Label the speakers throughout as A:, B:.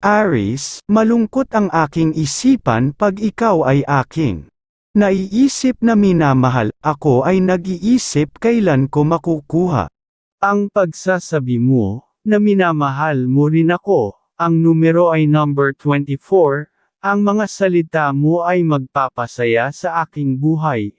A: Aries, malungkot ang aking isipan pag ikaw ay aking naiisip na minamahal, ako ay nag-iisip kailan ko makukuha
B: Ang pagsasabi mo, na minamahal mo rin ako, ang numero ay number 24, ang mga salita mo ay magpapasaya sa aking buhay.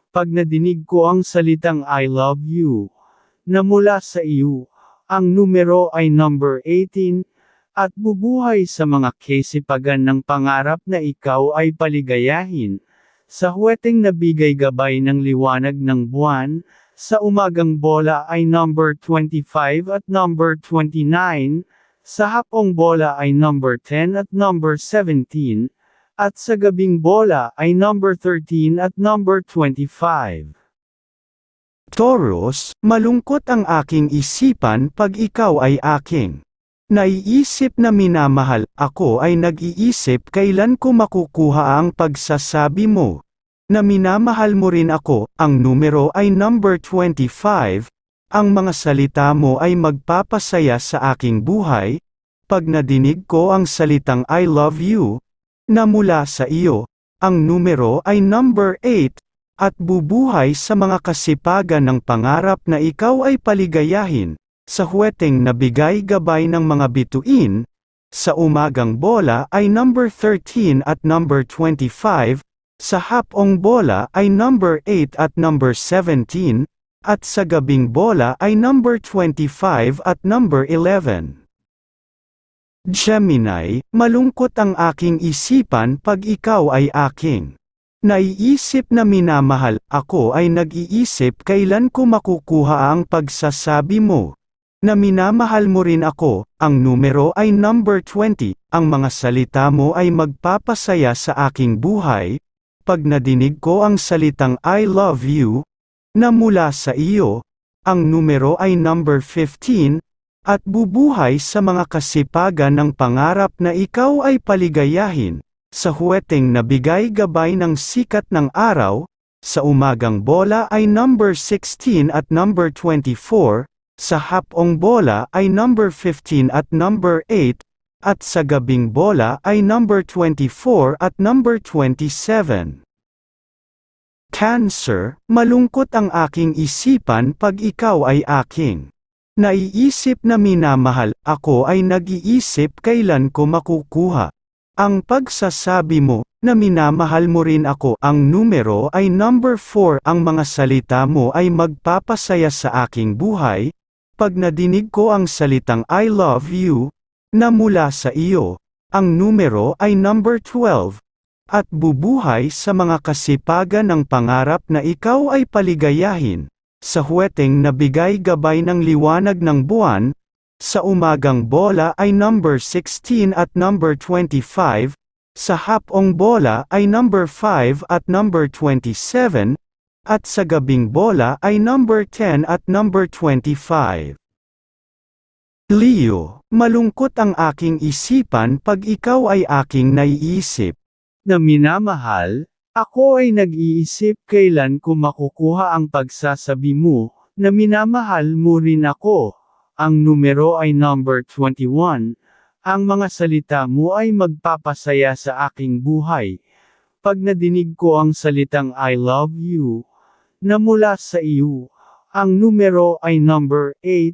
B: Pag nadinig ko ang salitang I love you, na mula sa iyo, ang numero ay number 18, at bubuhay sa mga kasipagan ng pangarap na ikaw ay paligayahin. Sa huweteng nabigay gabay ng liwanag ng buwan, sa umagang bola ay number 25 at number 29, sa hapong bola ay number 10 at number 17, at sa gabing bola ay number 13 at number 25.
A: Taurus, malungkot ang aking isipan pag ikaw ay aking naiisip na minamahal, ako ay nag-iisip kailan ko makukuha ang pagsasabi mo na minamahal mo rin ako, ang numero ay number 25, ang mga salita mo ay magpapasaya sa aking buhay, pag nadinig ko ang salitang I love you, na mula sa iyo, ang numero ay number 8, at bubuhay sa mga kasipagan ng pangarap na ikaw ay paligayahin, sa huweteng nabigay gabay ng mga bituin, sa umagang bola ay number 13 at number 25, sa hapong bola ay number 8 at number 17, at sa gabing bola ay number 25 at number 11. Gemini, malungkot ang aking isipan pag ikaw ay aking naiisip na minamahal, ako ay nag-iisip kailan ko makukuha ang pagsasabi mo na minamahal mo rin ako, ang numero ay number 20, ang mga salita mo ay magpapasaya sa aking buhay, pag nadinig ko ang salitang I love you, na mula sa iyo, ang numero ay number 15, at bubuhay sa mga kasipagan ng pangarap na ikaw ay paligayahin, sa huweteng nabigay gabay ng sikat ng araw, sa umagang bola ay number 16 at number 24, sa hapong bola ay number 15 at number 8, at sa gabing bola ay number 24 at number 27. Cancer, malungkot ang aking isipan pag ikaw ay aking naiisip na minamahal, ako ay nag-iisip kailan ko makukuha ang pagsasabi mo na minamahal mo rin ako, ang numero ay number 4, ang mga salita mo ay magpapasaya sa aking buhay, pag nadinig ko ang salitang I love you, na mula sa iyo, ang numero ay number 12, at bubuhay sa mga kasipagan ng pangarap na ikaw ay paligayahin, sa huweteng nabigay gabay ng liwanag ng buwan, sa umagang bola ay number 16 at number 25, sa hapong bola ay number 5 at number 27, at sa gabing bola ay number 10 at number 25. Leo, malungkot ang aking isipan pag ikaw ay aking naiisip
B: na minamahal, ako ay nag-iisip kailan ko makukuha ang pagsasabi mo, na minamahal mo rin ako. Ang numero ay number 21, ang mga salita mo ay magpapasaya sa aking buhay. Pag nadinig ko ang salitang I love you, na mula sa iyo, ang numero ay number 8,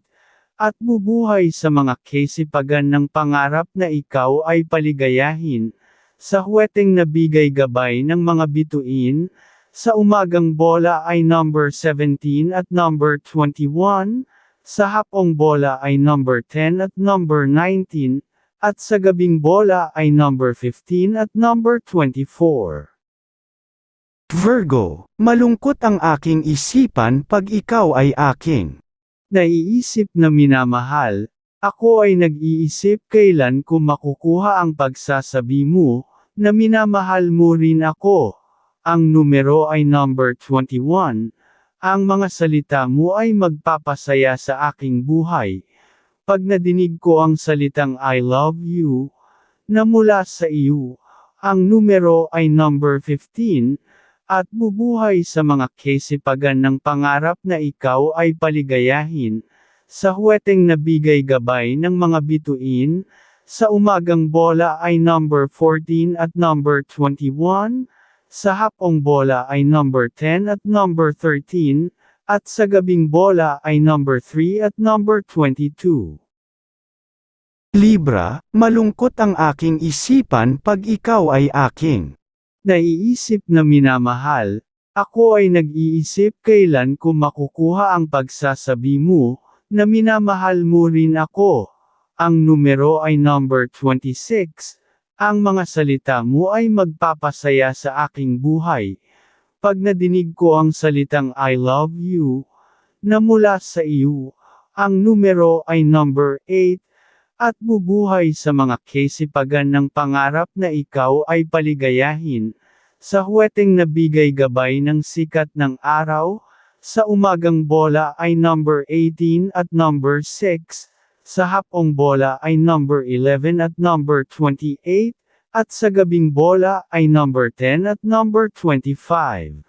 B: at bubuhay sa mga kasipagan ng pangarap na ikaw ay paligayahin, sa huweteng nabigay gabay ng mga bituin, sa umagang bola ay number 17 at number 21, sa hapong bola ay number 10 at number 19, at sa gabing bola ay number 15 at number 24.
A: Virgo, malungkot ang aking isipan pag ikaw ay aking
B: naiisip na minamahal, ako ay nag-iisip kailan ko makukuha ang pagsasabi mo, na minamahal mo rin ako. Ang numero ay number 21, ang mga salita mo ay magpapasaya sa aking buhay. Pag nadinig ko ang salitang I love you, na mula sa iyo, ang numero ay number 15, at bubuhay sa mga kasipagan ng pangarap na ikaw ay paligayahin, sa huweteng nabigay gabay ng mga bituin, sa umagang bola ay number 14 at number 21, sa hapong bola ay number 10 at number 13, at sa gabing bola ay number 3 at number 22.
A: Libra, malungkot ang aking isipan pag ikaw ay aking.
B: Naiisip na minamahal, ako ay nag-iisip kailan ko makukuha ang pagsasabi mo, na minamahal mo rin ako. Ang numero ay number 26. Ang mga salita mo ay magpapasaya sa aking buhay. Pag nadinig ko ang salitang I love you, na mula sa iyo, ang numero ay number 8, at bubuhay sa mga kasipagan ng pangarap na ikaw ay paligayahin, sa huweteng nabigay gabay ng sikat ng araw, sa umagang bola ay number 18 at number 6, sa hapong bola ay number 11 at number 28, at sa gabing bola ay number 10 at number 25.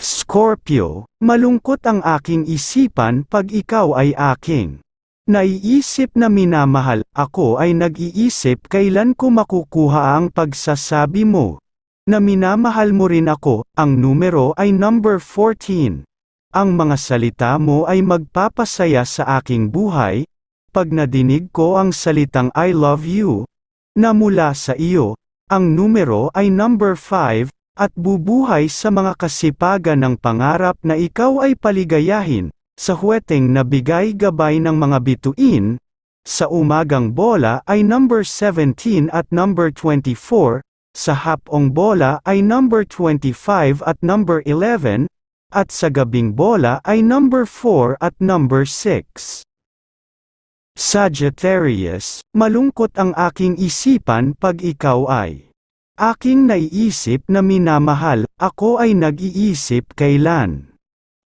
A: Scorpio, malungkot ang aking isipan pag ikaw ay aking. Naiisip na minamahal, ako ay nag-iisip kailan ko makukuha ang pagsasabi mo, na minamahal mo rin ako. Ang numero ay number 14. Ang mga salita mo ay magpapasaya sa aking buhay, pag nadinig ko ang salitang I love you, na mula sa iyo, ang numero ay number 5, at bubuhay sa mga kasipagan ng pangarap na ikaw ay paligayahin, sa huweteng nabigay gabay ng mga bituin, sa umagang bola ay number 17 at number 24, sa hapong bola ay number 25 at number 11, at sa gabing bola ay number 4 at number 6. Sagittarius, malungkot ang aking isipan pag ikaw ay aking naiisip na minamahal, ako ay nag-iisip kailan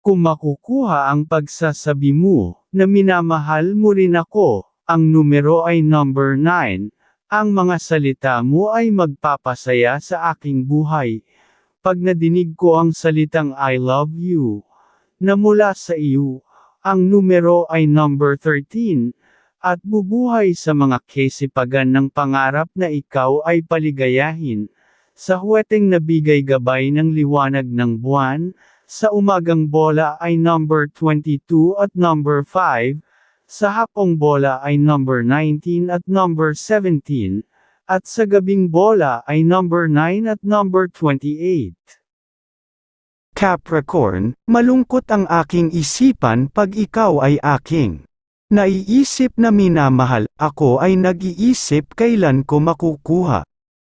B: kung makukuha ang pagsasabi mo, na minamahal mo rin ako. Ang numero ay number 9, ang mga salita mo ay magpapasaya sa aking buhay. Pag nadinig ko ang salitang I love you, na mula sa iyo, ang numero ay number 13, at bubuhay sa mga kasipagan ng pangarap na ikaw ay paligayahin, sa huweteng nabigay gabay ng liwanag ng buwan, sa umagang bola ay number 22 at number 5, sa hapong bola ay number 19 at number 17, at sa gabing bola ay number 9 at number 28.
A: Capricorn, malungkot ang aking isipan pag ikaw ay aking. Naiisip na minamahal, ako ay nag-iisip kailan ko makukuha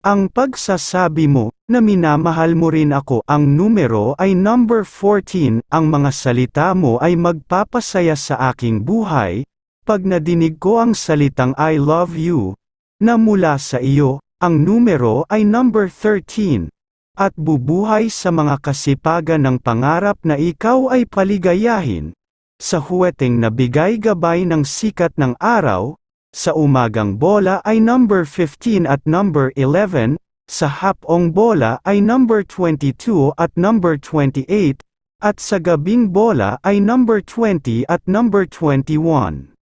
A: ang pagsasabi mo, na minamahal mo rin ako. Ang numero ay number 14, ang mga salita mo ay magpapasaya sa aking buhay, pag nadinig ko ang salitang I love you, na mula sa iyo, ang numero ay number 13, at bubuhay sa mga kasipagan ng pangarap na ikaw ay paligayahin, sa huweteng nabigay gabay ng sikat ng araw, sa umagang bola ay number 15 at number 11, sa hapong bola ay number 22 at number 28, at sa gabing bola ay number 20 at number 21.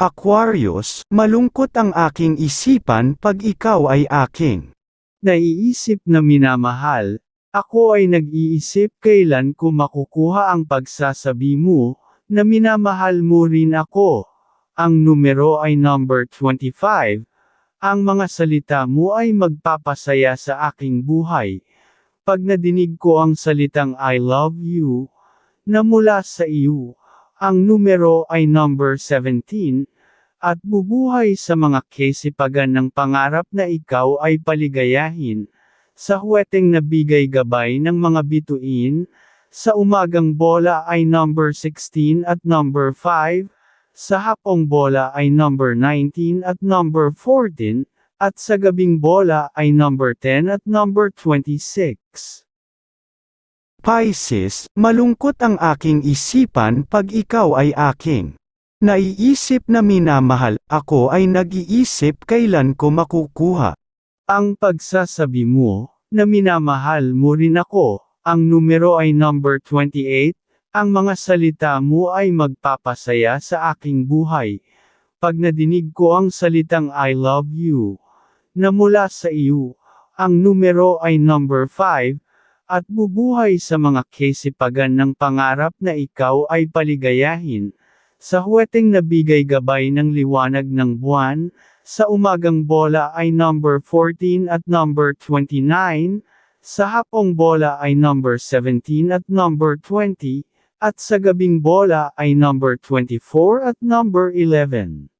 A: Aquarius, malungkot ang aking isipan pag ikaw ay aking.
B: Naiisip na minamahal, ako ay nag-iisip kailan ko makukuha ang pagsasabi mo, na minamahal mo rin ako. Ang numero ay number 25. Ang mga salita mo ay magpapasaya sa aking buhay. Pag nadinig ko ang salitang I love you, na mula sa iyo, ang numero ay number 17, at bubuhay sa mga kasipagan ng pangarap na ikaw ay paligayahin, sa huweteng nabigay gabay ng mga bituin, sa umagang bola ay number 16 at number 5, sa hapong bola ay number 19 at number 14, at sa gabing bola ay number 10 at number 26.
A: Pisces, malungkot ang aking isipan pag ikaw ay aking. Naiisip na minamahal, ako ay nag-iisip kailan ko makukuha
B: ang pagsasabi mo, na minamahal mo rin ako. Ang numero ay number 28, ang mga salita mo ay magpapasaya sa aking buhay. Pag nadinig ko ang salitang I love you, na mula sa iyo, ang numero ay number 5, at bubuhay sa mga kasipagan ng pangarap na ikaw ay paligayahin. Sa huweteng nabigay gabay ng liwanag ng buwan, sa umagang bola ay number 14 at number 29, sa hapong bola ay number 17 at number 20, at sa gabing bola ay number 24 at number 11.